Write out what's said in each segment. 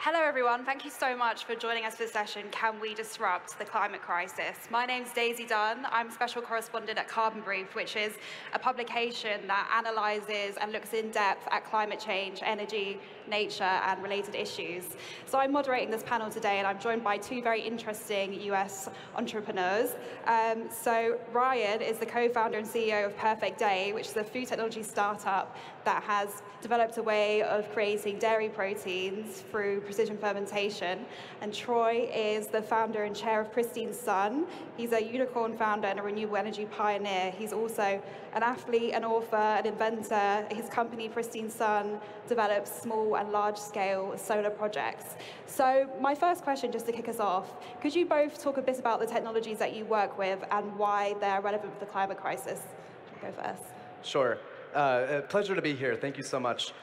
Hello, everyone. Thank you so much for joining us for this session, Can We Disrupt the Climate Crisis? My name's Daisy Dunn. I'm Special Correspondent at Carbon Brief, which is a publication that analyzes and looks in depth at climate change, energy, nature, and related issues. So I'm moderating this panel today, and I'm joined by two very interesting US entrepreneurs. So Ryan is the co-founder and CEO of Perfect Day, which is a food technology startup that has developed a way of creating dairy proteins through precision fermentation. And Troy is the founder and chair of Pristine Sun. He's a unicorn founder and a renewable energy pioneer. He's also an athlete, an author, an inventor. His company, Pristine Sun, develops small and large-scale solar projects. So my first question, just to kick us off, could you both talk a bit about the technologies that you work with and why they're relevant for the climate crisis? Go first. Sure. Pleasure to be here. Thank you so much.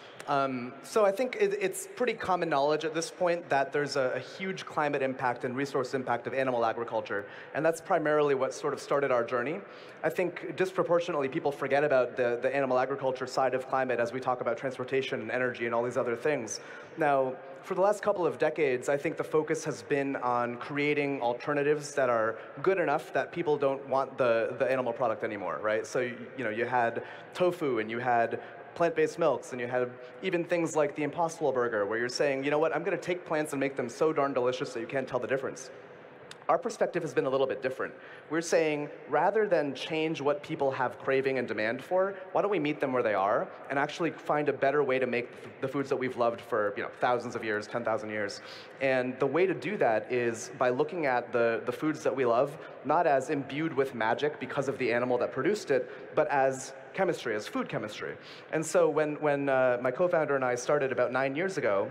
So I think it's pretty common knowledge at this point that there's a huge climate impact and resource impact of animal agriculture, and that's primarily what sort of started our journey. I think disproportionately people forget about the animal agriculture side of climate as we talk about transportation and energy and all these other things. Now, for the last couple of decades, I think the focus has been on creating alternatives that are good enough that people don't want the animal product anymore, right? So you had tofu and you had plant-based milks, and you had even things like the Impossible Burger, where you're saying, you know what, I'm going to take plants and make them so darn delicious that you can't tell the difference. Our perspective has been a little bit different. We're saying, rather than change what people have craving and demand for, why don't we meet them where they are and actually find a better way to make the foods that we've loved for thousands of years, 10,000 years. And the way to do that is by looking at the foods that we love, not as imbued with magic because of the animal that produced it, but as chemistry, as food chemistry. And so when my co-founder and I started about 9 years ago,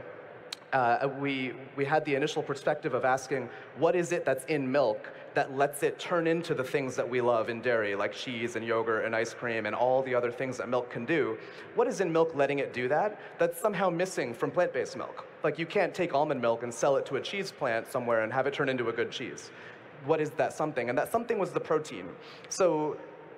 we had the initial perspective of asking, what is it that's in milk that lets it turn into the things that we love in dairy, like cheese and yogurt and ice cream and all the other things that milk can do? What is in milk letting it do that that's somehow missing from plant-based milk? Like, you can't take almond milk and sell it to a cheese plant somewhere and have it turn into a good cheese. What is that something? And that something was the protein. So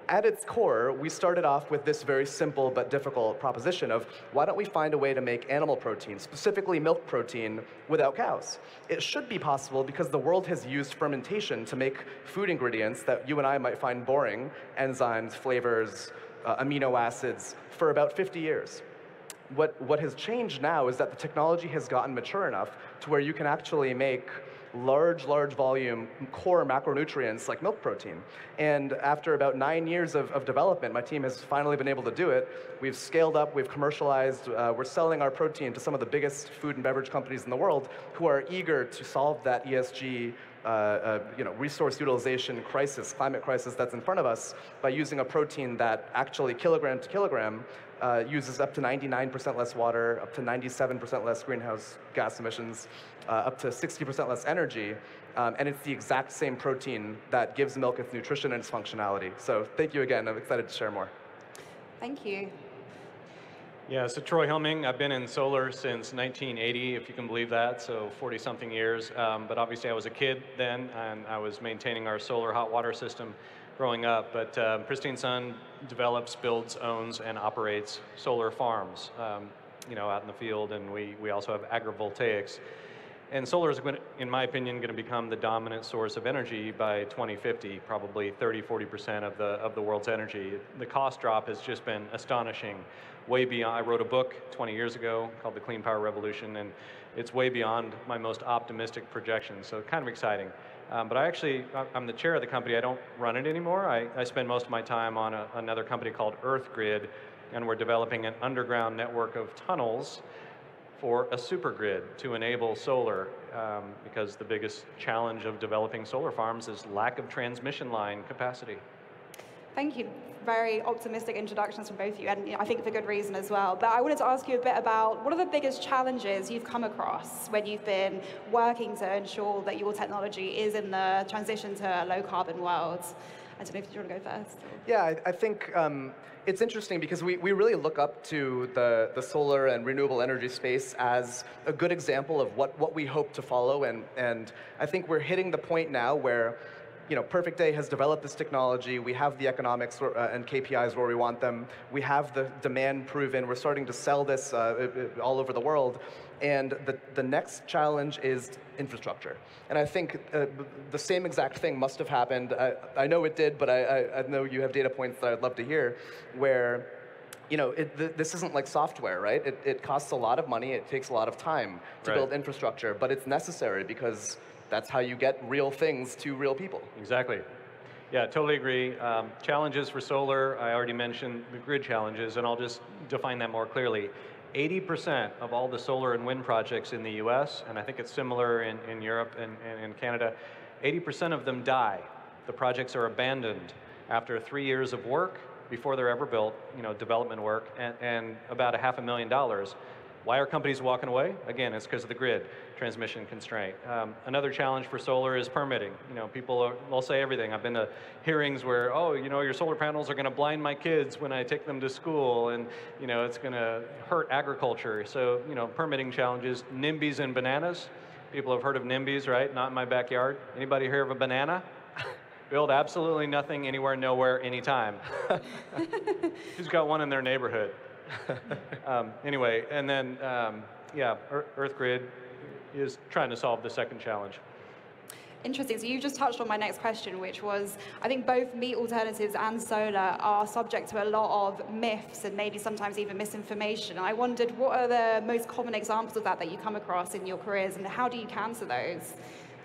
at its core, we started off with this very simple but difficult proposition of, why don't we find a way to make animal protein, specifically milk protein, without cows? It should be possible because the world has used fermentation to make food ingredients that you and I might find boring, enzymes, flavors, amino acids, for about 50 years. What has changed now is that the technology has gotten mature enough to where you can actually make large volume core macronutrients like milk protein. And after about 9 years of development, my team has finally been able to do it. We've scaled up, we've commercialized, we're selling our protein to some of the biggest food and beverage companies in the world who are eager to solve that ESG resource utilization crisis, climate crisis that's in front of us by using a protein that actually kilogram to kilogram uses up to 99% less water, up to 97% less greenhouse gas emissions, up to 60% less energy, and it's the exact same protein that gives milk its nutrition and its functionality. So thank you again. I'm excited to share more. Thank you. Yeah, so Troy Helming, I've been in solar since 1980, if you can believe that, so 40-something years. But obviously I was a kid then, and I was maintaining our solar hot water system growing up. But Pristine Sun develops, builds, owns, and operates solar farms, out in the field, and we also have agrivoltaics. And solar is, in my opinion, going to become the dominant source of energy by 2050, probably 30–40% of the world's energy. The cost drop has just been astonishing, way beyond. I wrote a book 20 years ago called The Clean Power Revolution, and it's way beyond my most optimistic projections, so kind of exciting. But I'm the chair of the company. I don't run it anymore. I spend most of my time on another company called EarthGrid, and we're developing an underground network of tunnels for a supergrid to enable solar, because the biggest challenge of developing solar farms is lack of transmission line capacity. Thank you. Very optimistic introductions from both of you, and I think for good reason as well. But I wanted to ask you a bit about, what are the biggest challenges you've come across when you've been working to ensure that your technology is in the transition to a low-carbon world? I don't know if you want to go first. Yeah, I think it's interesting because we really look up to the solar and renewable energy space as a good example of what we hope to follow. And I think we're hitting the point now where Perfect Day has developed this technology. We have the economics and KPIs where we want them. We have the demand proven. We're starting to sell this all over the world. And the next challenge is infrastructure. And I think the same exact thing must have happened. I know it did, but I know you have data points that I'd love to hear, where this isn't like software, right? It costs a lot of money. It takes a lot of time to build infrastructure, but it's necessary because that's how you get real things to real people. Exactly. Yeah, totally agree. Challenges for solar, I already mentioned the grid challenges, and I'll just define that more clearly. 80% of all the solar and wind projects in the US, and I think it's similar in Europe and in Canada, 80% of them die. The projects are abandoned after 3 years of work before they're ever built, development work, and about $500,000. Why are companies walking away? Again, it's because of the grid transmission constraint. Another challenge for solar is permitting. They'll say everything. I've been to hearings where, your solar panels are going to blind my kids when I take them to school, and it's going to hurt agriculture. So, permitting challenges. NIMBYs and bananas. People have heard of NIMBYs, right? Not in my backyard. Anybody hear of a banana? Build absolutely nothing, anywhere, nowhere, anytime. Who's got one in their neighborhood? Anyway, and then, EarthGrid is trying to solve the second challenge. Interesting. So you just touched on my next question, which was, I think both meat alternatives and solar are subject to a lot of myths and maybe sometimes even misinformation. I wondered, what are the most common examples of that you come across in your careers, and how do you counter those?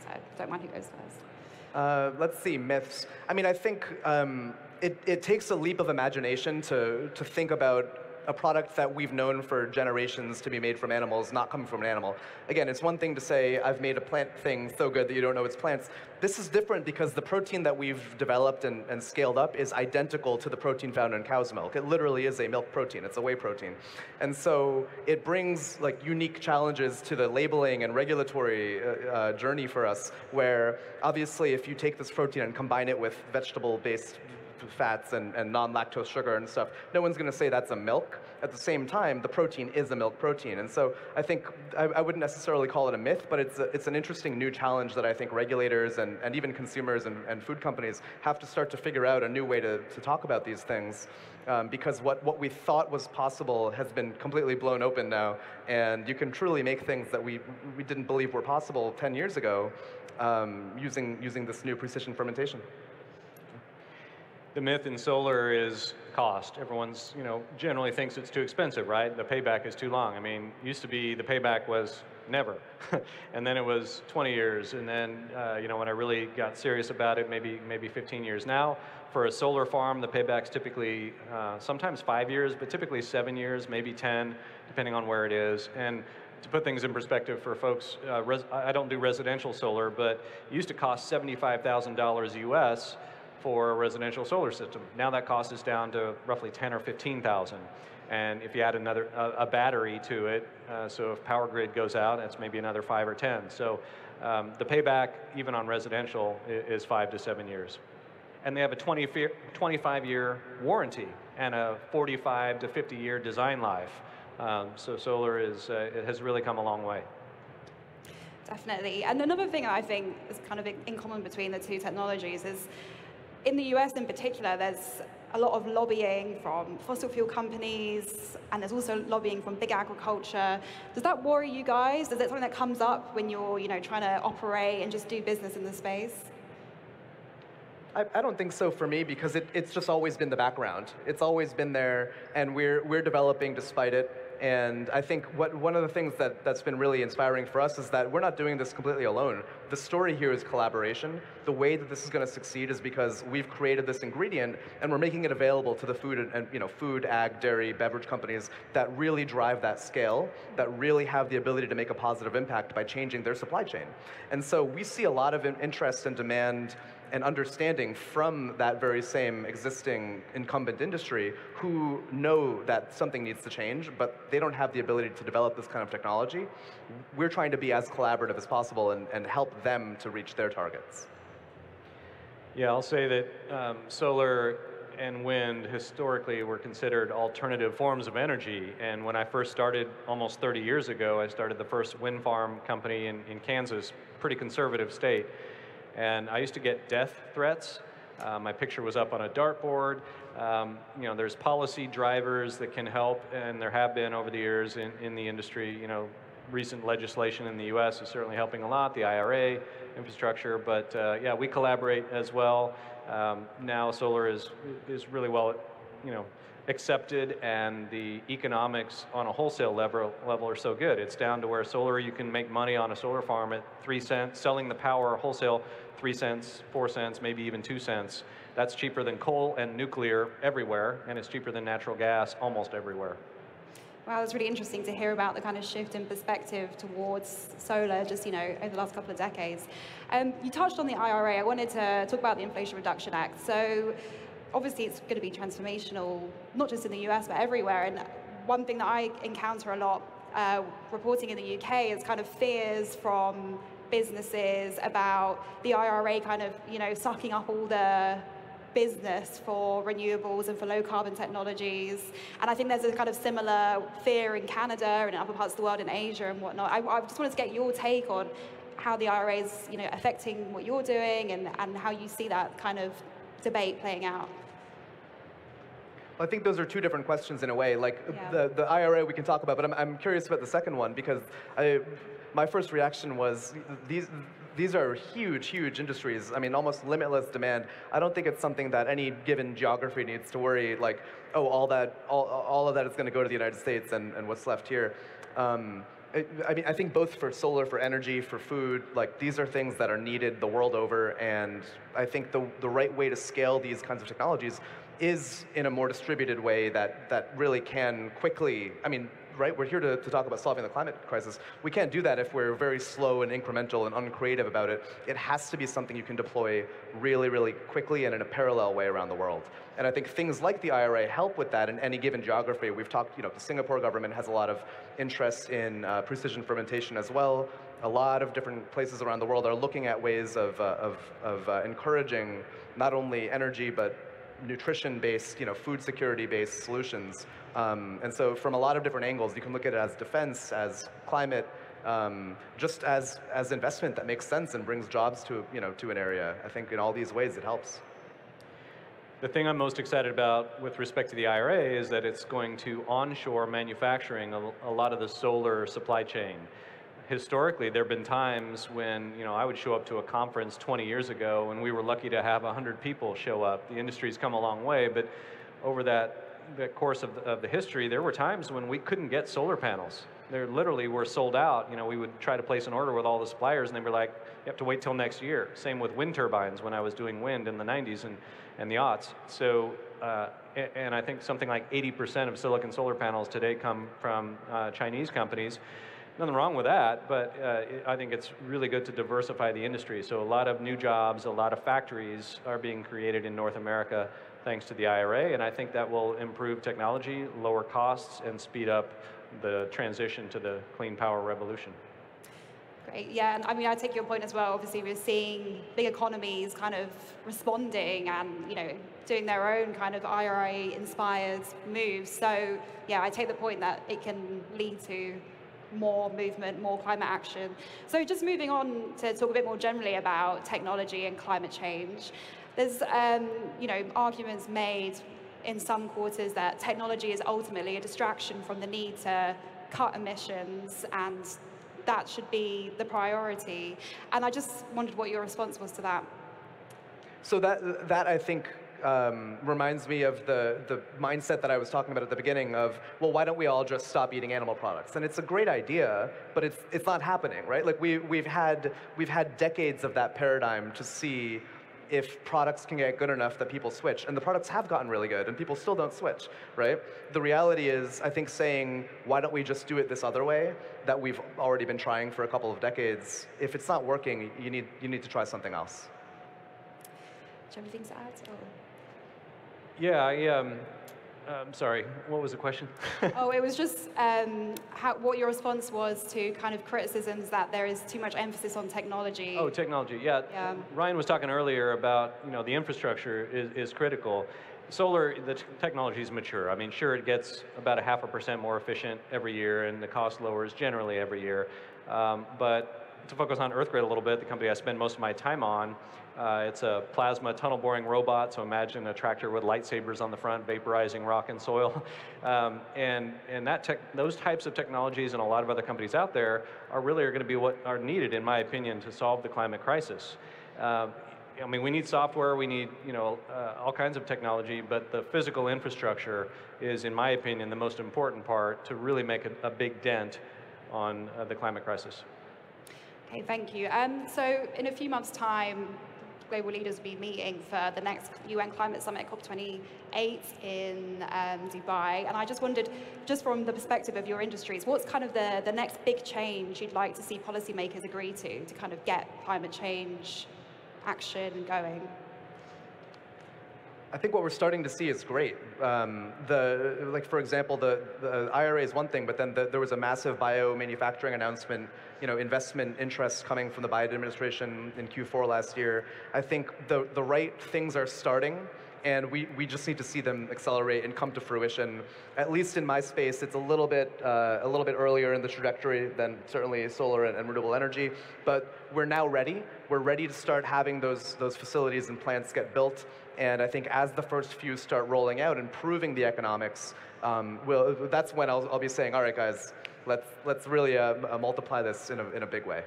So don't mind who goes first. Let's see, myths. I mean, I think it takes a leap of imagination to think about a product that we've known for generations to be made from animals, not coming from an animal. Again, it's one thing to say, I've made a plant thing so good that you don't know it's plants. This is different because the protein that we've developed and scaled up is identical to the protein found in cow's milk. It literally is a milk protein. It's a whey protein. And so it brings unique challenges to the labeling and regulatory journey for us, where obviously if you take this protein and combine it with vegetable-based fats and non-lactose sugar and stuff, no one's going to say that's a milk. At the same time, the protein is a milk protein. And so I think I wouldn't necessarily call it a myth, but it's an interesting new challenge that I think regulators and even consumers and food companies have to start to figure out a new way to talk about these things. Because what we thought was possible has been completely blown open now, and you can truly make things that we didn't believe were possible 10 years ago using this new precision fermentation. The myth in solar is cost. Everyone's, generally thinks it's too expensive, right? The payback is too long. I mean, used to be the payback was never. And then it was 20 years. And then, when I really got serious about it, maybe 15 years. Now, for a solar farm, the payback's typically sometimes 5 years, but typically 7 years, maybe 10, depending on where it is. And to put things in perspective for folks, I don't do residential solar, but it used to cost $75,000 US for a residential solar system. Now that cost is down to roughly 10 or 15,000. And if you add a battery to it, so if power grid goes out, that's maybe another 5 or 10. So the payback, even on residential, is 5 to 7 years. And they have a 25-year warranty and a 45 to 50-year design life. So solar it has really come a long way. Definitely. And another thing I think is kind of in common between the two technologies is, in the US in particular, there's a lot of lobbying from fossil fuel companies, and there's also lobbying from big agriculture. Does that worry you guys? Is it something that comes up when you're trying to operate and just do business in the space? I don't think so for me, because it's just always been the background. It's always been there, and we're developing despite it. And I think one of the things that's been really inspiring for us is that we're not doing this completely alone. The story here is collaboration. The way that this is going to succeed is because we've created this ingredient and we're making it available to the food, ag, dairy, beverage companies that really drive that scale, that really have the ability to make a positive impact by changing their supply chain. And so we see a lot of interest and demand and understanding from that very same existing incumbent industry, who know that something needs to change, but they don't have the ability to develop this kind of technology. We're trying to be as collaborative as possible and help them to reach their targets. Yeah, I'll say that solar and wind historically were considered alternative forms of energy. And when I first started almost 30 years ago, I started the first wind farm company in Kansas, pretty conservative state. And I used to get death threats. My picture was up on a dartboard. You know, there's policy drivers that can help, and there have been over the years in the industry. You know, recent legislation in the U.S. is certainly helping a lot, the IRA, infrastructure, but yeah, we collaborate as well. Now solar is really well, you know, accepted, and the economics on a wholesale level are so good. It's down to where solar, you can make money on a solar farm at 3 cents, selling the power wholesale 3 cents, 4 cents, maybe even 2 cents. That's cheaper than coal and nuclear everywhere, and it's cheaper than natural gas almost everywhere. Wow, it's really interesting to hear about the kind of shift in perspective towards solar just, you know, over the last couple of decades. You touched on the IRA. I wanted to talk about the Inflation Reduction Act. So obviously it's going to be transformational, not just in the US, but everywhere. And one thing that I encounter a lot reporting in the UK is kind of fears from businesses about the IRA kind of, you know, sucking up all the business for renewables and for low carbon technologies. And I think there's a kind of similar fear in Canada and in other parts of the world, in Asia and whatnot. I just wanted to get your take on how the IRA is, you know, affecting what you're doing, and how you see that kind of debate playing out. Well, I think those are two different questions in a way. Like, yeah. the IRA we can talk about, but I'm curious about the second one, because my first reaction was these are huge, huge industries. I mean, almost limitless demand. I don't think it's something that any given geography needs to worry, like, oh, all of that is going to go to the United States, and what's left here. I mean, I think both for solar, for energy, for food, like, these are things that are needed the world over, and I think the right way to scale these kinds of technologies is in a more distributed way that really can quickly, I mean, right, we're here to talk about solving the climate crisis. We can't do that if we're very slow and incremental and uncreative about it. It has to be something you can deploy really, really quickly and in a parallel way around the world. And I think things like the IRA help with that in any given geography. We've talked, you know, the Singapore government has a lot of interest in precision fermentation as well. A lot of different places around the world are looking at ways of encouraging not only energy, but nutrition-based, you know, food security-based solutions. And so from a lot of different angles, you can look at it as defense, as climate, just as investment that makes sense and brings jobs to, you know, to an area. I think in all these ways it helps. The thing I'm most excited about with respect to the IRA is that it's going to onshore manufacturing a lot of the solar supply chain. Historically, there have been times when, you know, I would show up to a conference 20 years ago, and we were lucky to have 100 people show up. The industry's come a long way, but over that course of the history, there were times when we couldn't get solar panels. They literally were sold out. You know, we would try to place an order with all the suppliers, and they were like, you have to wait till next year. Same with wind turbines when I was doing wind in the 90s and the aughts. So, and I think something like 80% of silicon solar panels today come from Chinese companies. Nothing wrong with that, but I think it's really good to diversify the industry. So a lot of new jobs, a lot of factories are being created in North America thanks to the IRA, and I think that will improve technology, lower costs, and speed up the transition to the clean power revolution. Great, yeah, and I mean, I take your point as well. Obviously, we're seeing big economies kind of responding and, you know, doing their own kind of IRA-inspired moves. So, yeah, I take the point that it can lead to more movement, more climate action. So just moving on to talk a bit more generally about technology and climate change. There's, you know, arguments made in some quarters that technology is ultimately a distraction from the need to cut emissions, and that should be the priority. And I just wondered what your response was to that. So that I think reminds me of the mindset that I was talking about at the beginning of, well, why don't we all just stop eating animal products? And it's a great idea, but it's not happening, right? Like we've had decades of that paradigm to see if products can get good enough that people switch. And the products have gotten really good, and people still don't switch, right? The reality is, I think saying, why don't we just do it this other way, that we've already been trying for a couple of decades, if it's not working, you need to try something else. Do you have anything to add? Or? Yeah, I'm sorry, what was the question? Oh, it was just what your response was to kind of criticisms that there is too much emphasis on technology. Oh, technology, yeah. Ryan was talking earlier about, you know, the infrastructure is critical. Solar, the technology is mature. I mean, sure, it gets about 0.5% more efficient every year, and the cost lowers generally every year. But to focus on EarthGrid a little bit, the company I spend most of my time on, it's a plasma tunnel boring robot, so imagine a tractor with lightsabers on the front, vaporizing rock and soil. And those types of technologies and a lot of other companies out there are going to be what are needed, in my opinion, to solve the climate crisis. I mean, we need software, we need all kinds of technology, but the physical infrastructure is, in my opinion, the most important part to really make a big dent on the climate crisis. Okay, thank you. So in a few months' time, global leaders will be meeting for the next UN Climate Summit, COP28 in Dubai. And I just wondered, just from the perspective of your industries, what's kind of the next big change you'd like to see policymakers agree to kind of get climate change action going? I think what we're starting to see is great. Like for example, the IRA is one thing, but then there was a massive biomanufacturing announcement, investment interests coming from the Biden administration in Q4 last year. I think the right things are starting, and we just need to see them accelerate and come to fruition. At least in my space, it's a little bit earlier in the trajectory than certainly solar and renewable energy, but we're now ready. We're ready to start having those facilities and plants get built. And I think as the first few start rolling out and proving the economics, that's when I'll be saying, all right, guys, let's really multiply this in a big way.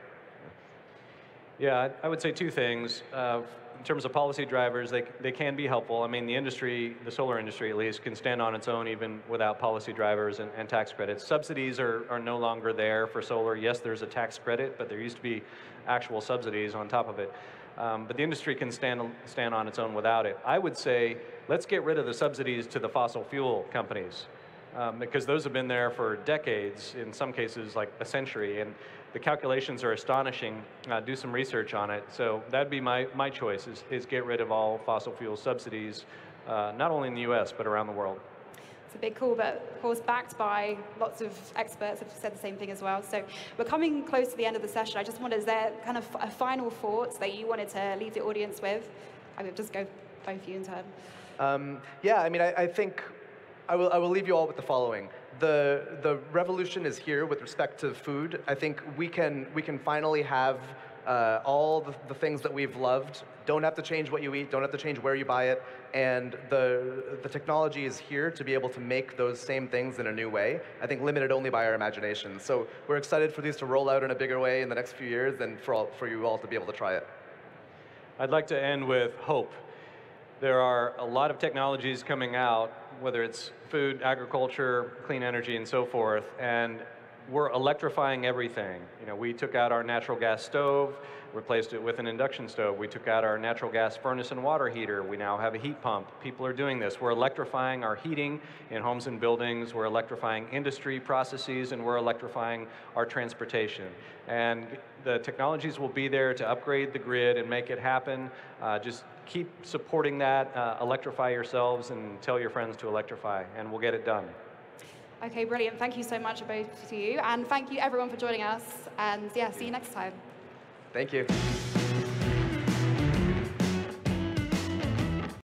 Yeah, I would say two things. In terms of policy drivers, they can be helpful. I mean, the industry, the solar industry at least, can stand on its own even without policy drivers and tax credits. Subsidies are no longer there for solar. Yes, there's a tax credit, but there used to be actual subsidies on top of it. But the industry can stand on its own without it. I would say, let's get rid of the subsidies to the fossil fuel companies, because those have been there for decades, in some cases like a century, and the calculations are astonishing. Do some research on it. So that'd be my choice, is get rid of all fossil fuel subsidies, not only in the US, but around the world. It's a big call, but of course backed by lots of experts have said the same thing as well. So we're coming close to the end of the session. I just wondered, is there kind of a final thoughts that you wanted to leave the audience with? I would just go both of you in turn. Yeah, I mean, I think I will leave you all with the following. The revolution is here with respect to food. I think we can finally have all the things that we've loved. Don't have to change what you eat, don't have to change where you buy it, and the technology is here to be able to make those same things in a new way, I think limited only by our imagination. So we're excited for these to roll out in a bigger way in the next few years, and for you all to be able to try it. I'd like to end with hope. There are a lot of technologies coming out, whether it's food, agriculture, clean energy, and so forth, and we're electrifying everything. We took out our natural gas stove, replaced it with an induction stove. We took out our natural gas furnace and water heater. We now have a heat pump. People are doing this. We're electrifying our heating in homes and buildings. We're electrifying industry processes, and we're electrifying our transportation. And the technologies will be there to upgrade the grid and make it happen. Just keep supporting that. Electrify yourselves and tell your friends to electrify, and we'll get it done. Okay, brilliant. Thank you so much, both of you. And thank you, everyone, for joining us. And yeah, see you next time. Thank you.